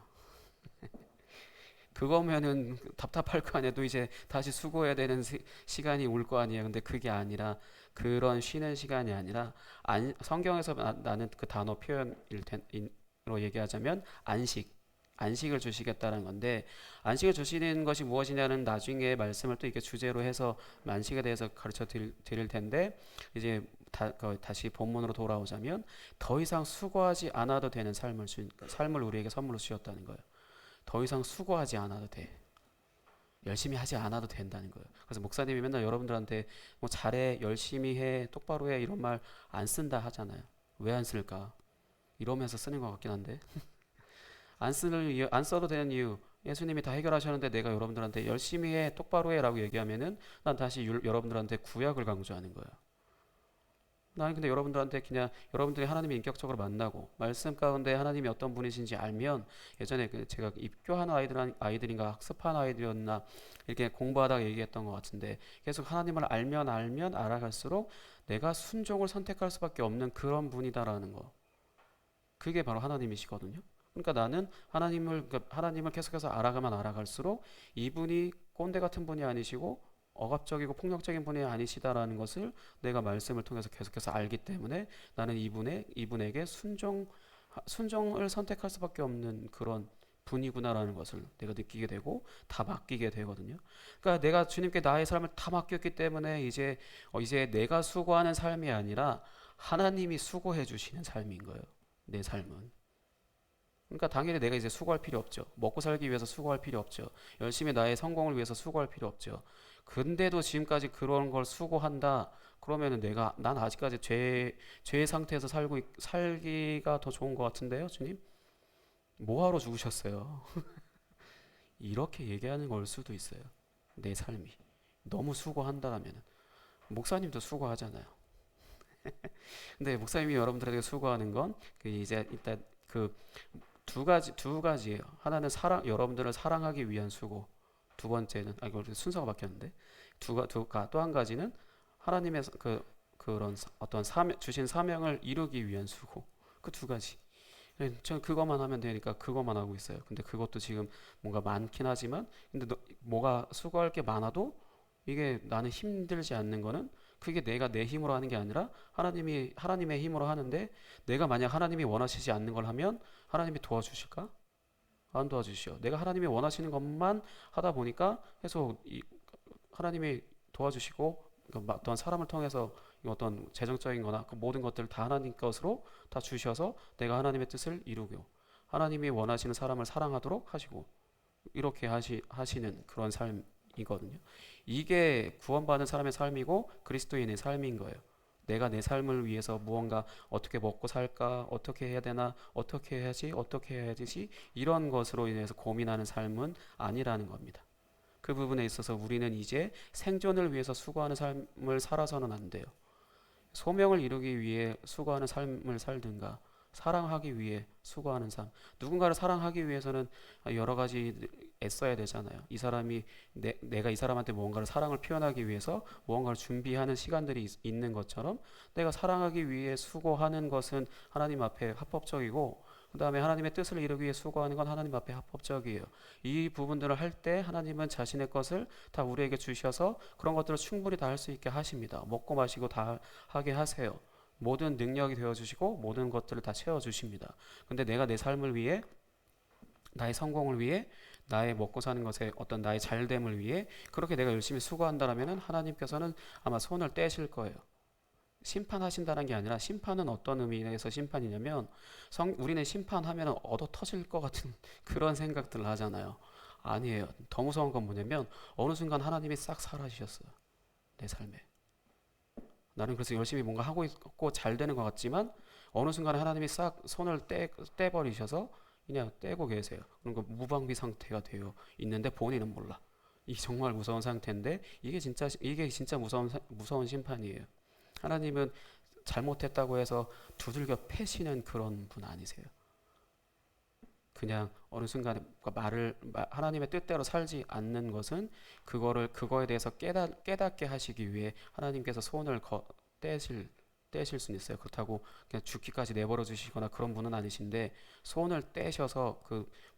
그거면은 답답할 거 아니에요. 또 이제 다시 수고해야 되는 시간이 올 거 아니에요. 근데 그게 아니라, 그런 쉬는 시간이 아니라, 성경에서 나는 그 단어 표현으로 얘기하자면 안식을 주시겠다는 건데, 안식을 주시는 것이 무엇이냐는 나중에 말씀을 또 이렇게 주제로 해서 안식에 대해서 가르쳐 드릴 텐데, 이제 다시 본문으로 돌아오자면, 더 이상 수고하지 않아도 되는 삶을 우리에게 선물로 주셨다는 거예요. 더 이상 수고하지 않아도 돼. 열심히 하지 않아도 된다는 거예요. 그래서 목사님이 맨날 여러분들한테 뭐 잘해, 열심히 해, 똑바로 해 이런 말 안 쓴다 하잖아요. 왜 안 쓸까? 이러면서 쓰는 것 같긴 한데 안 써도 되는 이유, 예수님이 다 해결하셨는데 내가 여러분들한테 열심히 해, 똑바로 해라고 얘기하면은 난 다시 여러분들한테 구약을 강조하는 거예요. 나는 근데 여러분들한테 그냥 여러분들이 하나님을 인격적으로 만나고 말씀 가운데 하나님이 어떤 분이신지 알면, 예전에 제가 입교한 아이들인가 학습한 아이들이었나 이렇게 공부하다가 얘기했던 것 같은데, 계속 하나님을 알면 알아갈수록 내가 순종을 선택할 수밖에 없는 그런 분이다라는 거, 그게 바로 하나님이시거든요. 그러니까 나는 하나님을 계속해서 알아가면 알아갈수록 이분이 꼰대 같은 분이 아니시고 억압적이고 폭력적인 분이 아니시다라는 것을 내가 말씀을 통해서 계속해서 알기 때문에 나는 이분에게 순종을 선택할 수밖에 없는 그런 분이구나라는 것을 내가 느끼게 되고 다 맡기게 되거든요. 그러니까 내가 주님께 나의 삶을 다 맡겼기 때문에 이제 내가 수고하는 삶이 아니라 하나님이 수고해 주시는 삶인 거예요. 내 삶은. 그러니까 당연히 내가 이제 수고할 필요 없죠. 먹고 살기 위해서 수고할 필요 없죠. 열심히 나의 성공을 위해서 수고할 필요 없죠. 근데도 지금까지 그런 걸 수고한다. 그러면은 난 아직까지 죄의 상태에서 살기가 더 좋은 것 같은데요, 주님? 뭐하러 죽으셨어요? 이렇게 얘기하는 걸 수도 있어요. 내 삶이 너무 수고한다라면은. 목사님도 수고하잖아요. 근데 목사님이 여러분들에게 수고하는 건 이제 일단 그 두 가지예요. 하나는 여러분들을 사랑하기 위한 수고. 두 번째는 이거 순서가 바뀌었는데 또 한 가지는 하나님의 그런 어떤 주신 사명을 이루기 위한 수고. 그 두 가지. 저는 그것만 하면 되니까 그것만 하고 있어요. 근데 그것도 지금 뭔가 많긴 하지만, 근데 뭐가 수고할 게 많아도 이게 나는 힘들지 않는 거는, 그게 내가 내 힘으로 하는 게 아니라 하나님의 힘으로 하는데, 내가 만약 하나님이 원하시지 않는 걸 하면 하나님이 도와주실까? 안 도와주시오. 내가 하나님이 원하시는 것만 하다 보니까 계속 하나님이 도와주시고, 그러니까 어떤 사람을 통해서 어떤 재정적인 거나 그 모든 것들을 다 하나님 것으로 다 주셔서 내가 하나님의 뜻을 이루고 하나님이 원하시는 사람을 사랑하도록 하시고, 이렇게 하시는 그런 삶이거든요. 이게 구원받은 사람의 삶이고 그리스도인의 삶인 거예요. 내가 내 삶을 위해서 무언가 어떻게 먹고 살까, 어떻게 해야 되나, 어떻게 해야지, 어떻게 해야 되지, 이런 것으로 인해서 고민하는 삶은 아니라는 겁니다. 그 부분에 있어서 우리는 이제 생존을 위해서 수고하는 삶을 살아서는 안 돼요. 소명을 이루기 위해 수고하는 삶을 살든가, 사랑하기 위해 수고하는 삶. 누군가를 사랑하기 위해서는 여러 가지 애써야 되잖아요. 이 사람이 내가 이 사람한테 무언가를 사랑을 표현하기 위해서 무언가를 준비하는 시간들이 있는 것처럼, 내가 사랑하기 위해 수고하는 것은 하나님 앞에 합법적이고, 그 다음에 하나님의 뜻을 이루기 위해 수고하는 건 하나님 앞에 합법적이에요. 이 부분들을 할 때 하나님은 자신의 것을 다 우리에게 주셔서 그런 것들을 충분히 다 할 수 있게 하십니다. 먹고 마시고 다 하게 하세요. 모든 능력이 되어주시고 모든 것들을 다 채워주십니다. 근데 내가 내 삶을 위해, 나의 성공을 위해, 나의 먹고 사는 것에 어떤 나의 잘됨을 위해 그렇게 내가 열심히 수고한다면 하나님께서는 아마 손을 떼실 거예요. 심판하신다는 게 아니라, 심판은 어떤 의미에서 심판이냐면, 우리는 심판하면 얻어 터질 것 같은 그런 생각들을 하잖아요. 아니에요. 더 무서운 건 뭐냐면 어느 순간 하나님이 싹 사라지셨어요. 내 삶에. 나는 그래서 열심히 뭔가 하고 있고 잘 되는 것 같지만 어느 순간에 하나님이 싹 손을 떼버리셔서 그냥 떼고 계세요. 그러니까 무방비 상태가 되어 있는데 본인은 몰라. 이 정말 무서운 상태인데 이게 진짜 무서운 심판이에요. 하나님은 잘못했다고 해서 두들겨 패시는 그런 분 아니세요. 그냥 어느 순간에 하나님의 뜻대로 살지 않는 것은 그거에 대해서 깨닫게 하시기 위해 하나님께서 손을 떼실 수는 있어요. 그렇다고 그냥 죽기까지 내버려 두시거나 그런 분은 아니신데, 손을 떼셔서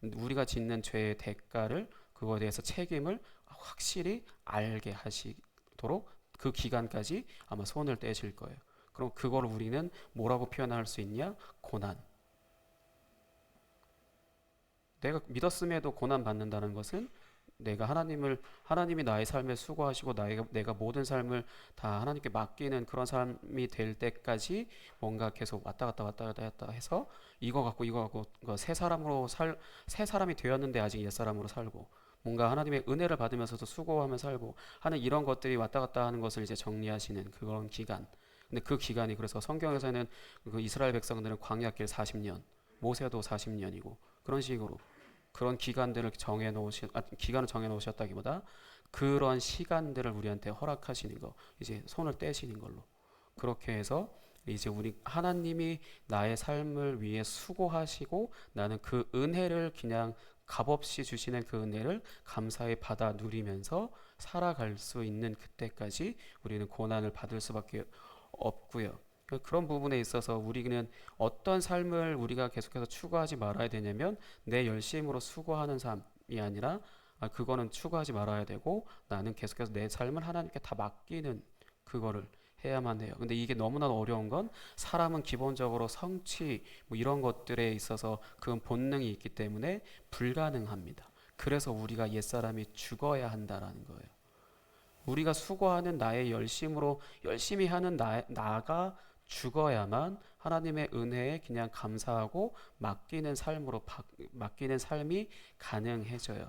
우리가 짓는 죄의 대가를, 그거에 대해서 책임을 확실히 알게 하시도록 그 기간까지 아마 손을 떼실 거예요. 그럼 그걸 우리는 뭐라고 표현할 수 있냐? 고난. 내가 믿었음에도 고난 받는다는 것은 하나님이 나의 삶에 수고하시고 내가 모든 삶을 다 하나님께 맡기는 그런 삶이 될 때까지 뭔가 계속 왔다 갔다 해서 이거 갖고 새 사람이 되었는데 아직 옛 사람으로 살고, 뭔가 하나님의 은혜를 받으면서도 수고하며 살고 하는 이런 것들이 왔다 갔다 하는 것을 이제 정리하시는 그런 기간. 근데 그 기간이, 그래서 성경에서는 그 이스라엘 백성들은 광야길 40년, 모세도 40년이고 그런 식으로 그런 기간들을 기간을 정해 놓으셨다기보다 그런 시간들을 우리한테 허락하시는 거, 이제 손을 떼시는 걸로 그렇게 해서 이제 우리 하나님이 나의 삶을 위해 수고하시고 나는 그 은혜를 그냥 값없이 주시는 그 은혜를 감사히 받아 누리면서 살아갈 수 있는 그때까지 우리는 고난을 받을 수밖에 없고요. 그런 부분에 있어서 우리는 어떤 삶을 우리가 계속해서 추구하지 말아야 되냐면 내 열심으로 수고하는 삶이 아니라 그거는 추구하지 말아야 되고 나는 계속해서 내 삶을 하나님께 다 맡기는 그거를 해야만 해요. 근데 이게 너무나 어려운 건 사람은 기본적으로 성취 뭐 이런 것들에 있어서 그건 본능이 있기 때문에 불가능합니다. 그래서 우리가 옛사람이 죽어야 한다라는 거예요. 우리가 수고하는 나의 열심으로 열심히 하는 나가 죽어야만 하나님의 은혜에 그냥 감사하고 맡기는 삶이 가능해져요.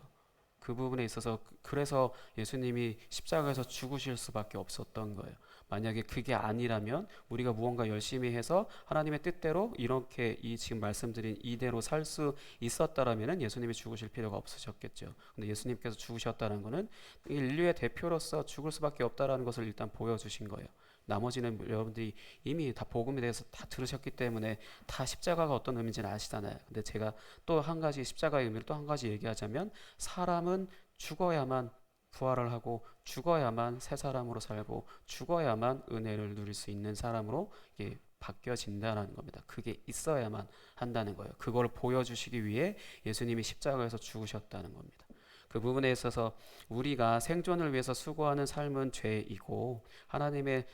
그 부분에 있어서 그래서 예수님이 십자가에서 죽으실 수밖에 없었던 거예요. 만약에 그게 아니라면 우리가 무언가 열심히 해서 하나님의 뜻대로 이렇게 이 지금 말씀드린 이대로 살 수 있었다라면은 예수님이 죽으실 필요가 없으셨겠죠. 근데 예수님께서 죽으셨다는 것은 인류의 대표로서 죽을 수밖에 없다라는 것을 일단 보여주신 거예요. 나머지는 여러분들이 이미 다 복음에 대해서 다 들으셨기 때문에 다 십자가가 어떤 의미인지는 아시잖아요. 근데 제가 또 한 가지 십자가의 의미를 또 한 가지 얘기하자면 사람은 죽어야만 부활을 하고 죽어야만 새 사람으로 살고 죽어야만 은혜를 누릴 수 있는 사람으로 이게 바뀌어진다는 겁니다. 그게 있어야만 한다는 거예요. 그걸 보여주시기 위해 예수님이 십자가에서 죽으셨다는 겁니다. 그 부분에 있어서 우리가 생존을 위해서 수고하는 삶은 죄이고 하나님의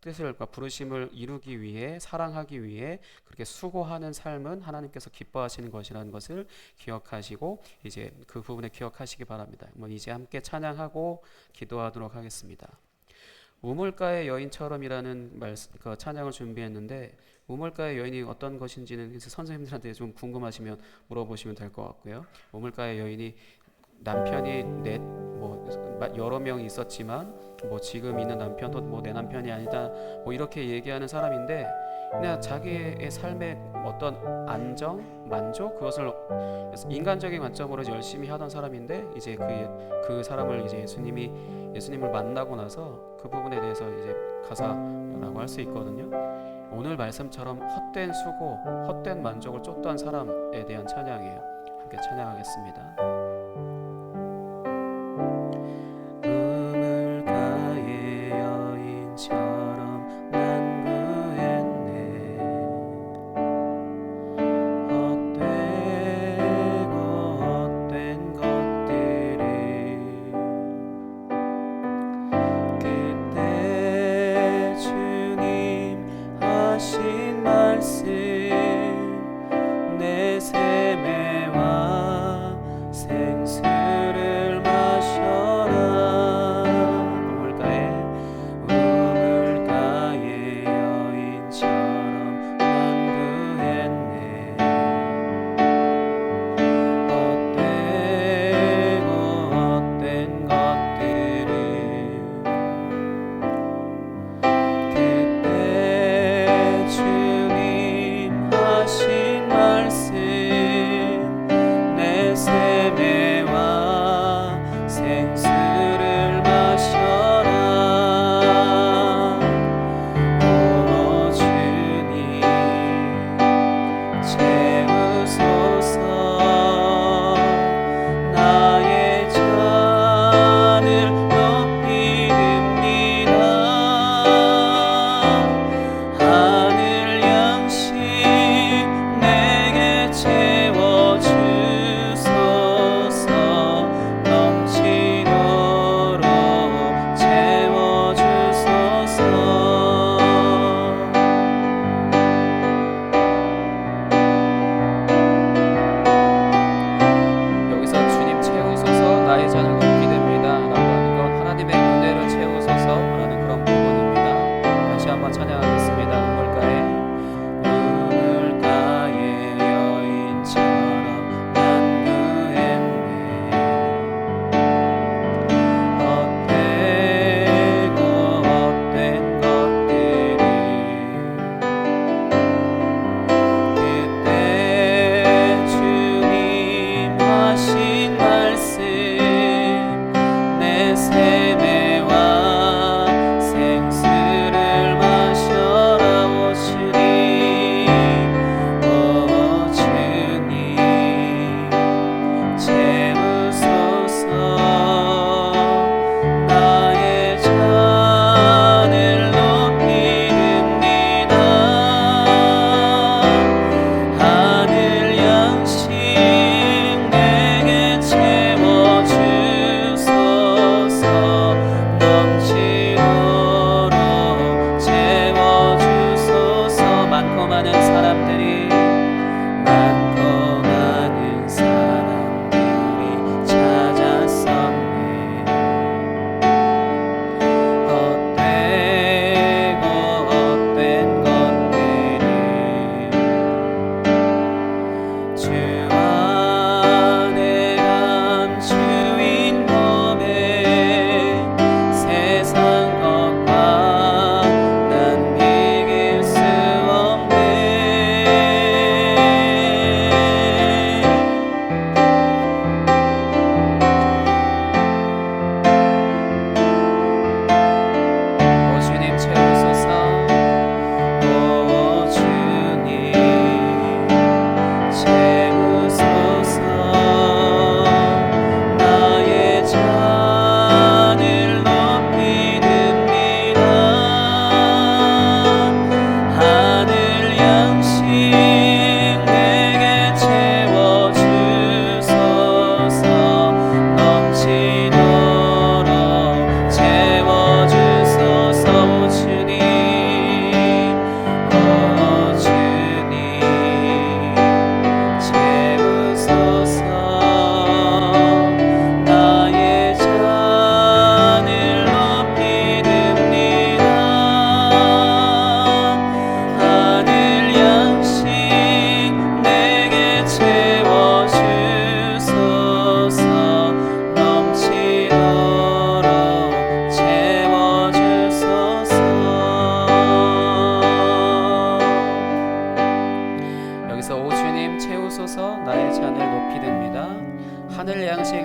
뜻을 부르심을 이루기 위해 사랑하기 위해 그렇게 수고하는 삶은 하나님께서 기뻐하시는 것이라는 것을 기억하시고 이제 그 부분에 기억하시기 바랍니다. 이제 함께 찬양하고 기도하도록 하겠습니다. 우물가의 여인처럼이라는 그 찬양을 준비했는데 우물가의 여인이 어떤 것인지는 선생님들한테 좀 궁금하시면 물어보시면 될 것 같고요. 우물가의 여인이 남편이 여러 명이 있었지만 지금 있는 남편도 내 남편이 아니다 이렇게 얘기하는 사람인데 그냥 자기의 삶의 어떤 안정, 만족 그것을 인간적인 관점으로 열심히 하던 사람인데 이제 그 사람을 이제 예수님을 만나고 나서 그 부분에 대해서 이제 가사라고 할 수 있거든요. 오늘 말씀처럼 헛된 수고, 헛된 만족을 쫓던 사람에 대한 찬양이에요. 함께 찬양하겠습니다.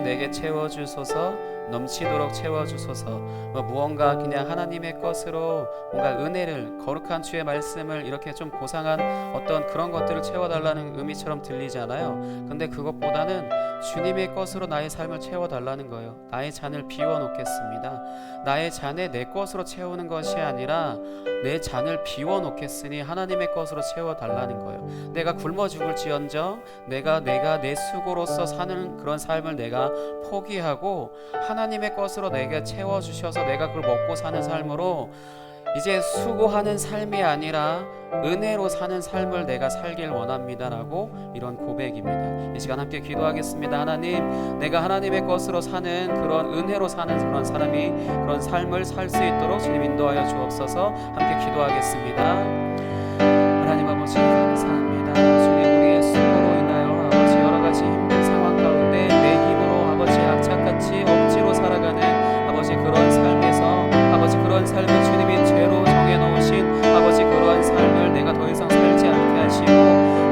내게 채워주소서. 넘치도록 채워주소서. 무언가 그냥 하나님의 것으로 뭔가 은혜를, 거룩한 주의 말씀을 이렇게 좀 고상한 어떤 그런 것들을 채워달라는 의미처럼 들리잖아요. 근데 그것보다는 주님의 것으로 나의 삶을 채워달라는 거예요. 나의 잔을 비워놓겠습니다. 나의 잔에 내 것으로 채우는 것이 아니라 내 잔을 비워놓겠으니 하나님의 것으로 채워달라는 거예요. 내가 굶어 죽을지언정 내가 내 수고로서 사는 그런 삶을 내가 포기하고 하나님의 것으로 내게 채워주셔서 내가 그걸 먹고 사는 삶으로 이제 수고하는 삶이 아니라 은혜로 사는 삶을 내가 살길 원합니다라고 이런 고백입니다. 이 시간 함께 기도하겠습니다. 하나님, 내가 하나님의 것으로 사는 그런 은혜로 사는 그런 사람이 그런 삶을 살 수 있도록 주님 인도하여 주옵소서. 함께 기도하겠습니다. 하나님 아버지 감사합니다. 주님, 우리의 수고로 인하여 아버지 여러 가지 힘든 상황 가운데 내 힘으로 아버지 악착같이 억지로 살아가는 아버지 그런 삶에서 아버지 그런 삶을 주님이 죄로 정해놓으신 아버지 그러한 삶을 내가 더 이상 살지 않게 하시고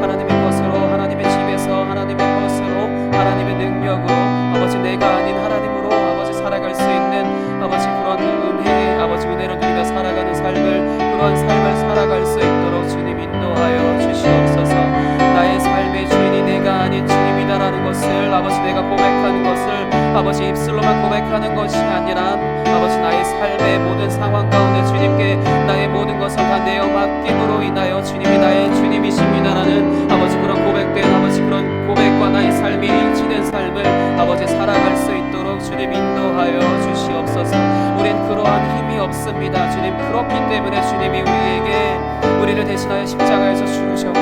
하나님의 것으로 하나님의 집에서 하나님의 것으로 하나님의 능력으로 아버지 내가 아닌 하나님으로 아버지 살아갈 수 있는 아버지 그런 은혜 아버지 은혜를 누리며 살아가는 삶을 그러한 삶을 살아갈 수 있도록 주님 인도하여 주시옵소서. 나의 삶의 주인이 내가 아닌 주님이다라는 것을 아버지 내가 고백하는 것을 아버지 입술로만 고백하는 것이 아니라 아버지 나의 삶의 모든 상황 가운데 주님께 나의 모든 것을 다 내어 맡김으로 인하여 주님이 나의 주님이십니다라는 아버지 그런 고백된 아버지 그런 고백과 나의 삶이 일치된 삶을 아버지 살아갈 수 있도록 주님 인도하여 주시옵소서. 우린 그러한 힘이 없습니다. 주님, 그렇기 때문에 주님이 우리를 대신하여 십자가에서 죽으셨고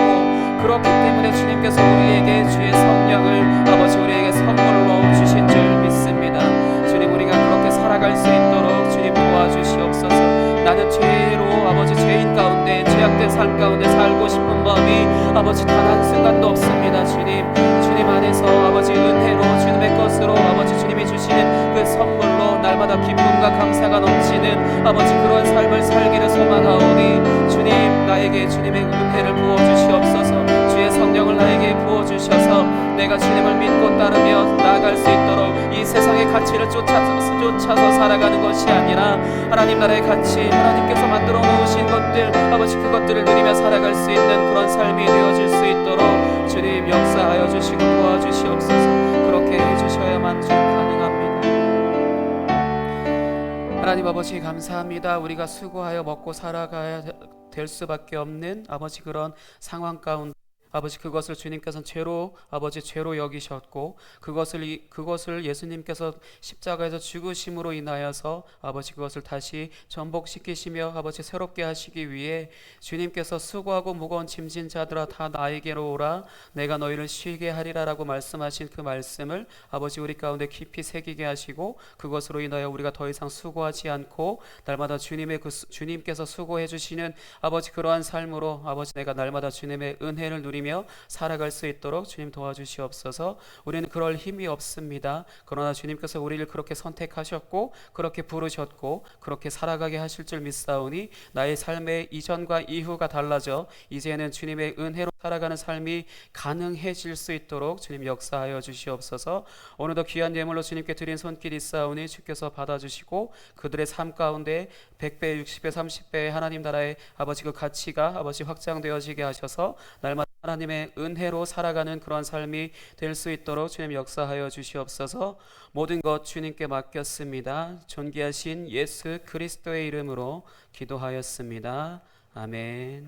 그렇기 때문에 주님께서 우리에게 주의 성령을 아버지 우리에게 선물로 주신 줄 믿습니다. 주님, 우리가 그렇게 살아갈 수 있도록 주님 도와주시옵소서. 나는 죄로 아버지 죄인 가운데 죄악된 삶 가운데 살고 싶은 마음이 아버지 단 한순간도 없습니다. 주님 안에서 아버지 은혜로 주님의 것으로 아버지 주님이 주시는 그 선물로 날마다 기쁨과 감사가 넘치는 아버지 그런 삶을 살기를 소망하오니 주님 나에게 주님의 은혜를 부어주시옵소서. 주의 성령을 나에게 부어주셔서 내가 주님을 믿고 따르며 나아갈 수 있도록 이 세상의 가치를 쫓아서 살아가는 것이 아니라 하나님 나라의 가치 하나님께서 만들어 놓으신 것들 아버지 그것들을 누리며 살아갈 수 있는 그런 삶이 되어질 수 있도록 주님 역사하여 주시고 도와주시옵소서. 그렇게 해주셔야만 주 가능합니다. 하나님 아버지 감사합니다. 우리가 수고하여 먹고 살아가야 될 수밖에 없는 아버지 그런 상황 가운데 아버지 그것을 주님께서는 죄로 여기셨고 그것을 예수님께서 십자가에서 죽으심으로 인하여서 아버지 그것을 다시 전복시키시며 아버지 새롭게 하시기 위해 주님께서 수고하고 무거운 짐진 자들아 다 나에게로 오라 내가 너희를 쉬게 하리라라고 말씀하신 그 말씀을 아버지 우리 가운데 깊이 새기게 하시고 그것으로 인하여 우리가 더 이상 수고하지 않고 날마다 주님께서 수고해 주시는 아버지 그러한 삶으로 아버지 내가 날마다 주님의 은혜를 누리며 살아갈 수 있도록 주님 도와주시옵소서. 우리는 그럴 힘이 없습니다. 그러나 주님께서 우리를 그렇게 선택하셨고 그렇게 부르셨고 그렇게 살아가게 하실 줄 믿사오니 나의 삶의 이전과 이후가 달라져 이제는 주님의 은혜로 살아가는 삶이 가능해질 수 있도록 주님 역사하여 주시옵소서. 오늘도 귀한 예물로 주님께 드린 손길 있사오니 주께서 받아주시고 그들의 삶 가운데 100배 60배 30배의 하나님 나라의 아버지 그 가치가 아버지 확장되어지게 하셔서 날마다 하나님의 은혜로 살아가는 그런 삶이 될 수 있도록 주님 역사하여 주시옵소서. 모든 것 주님께 맡겼습니다. 존귀하신 예수 그리스도의 이름으로 기도하였습니다. 아멘.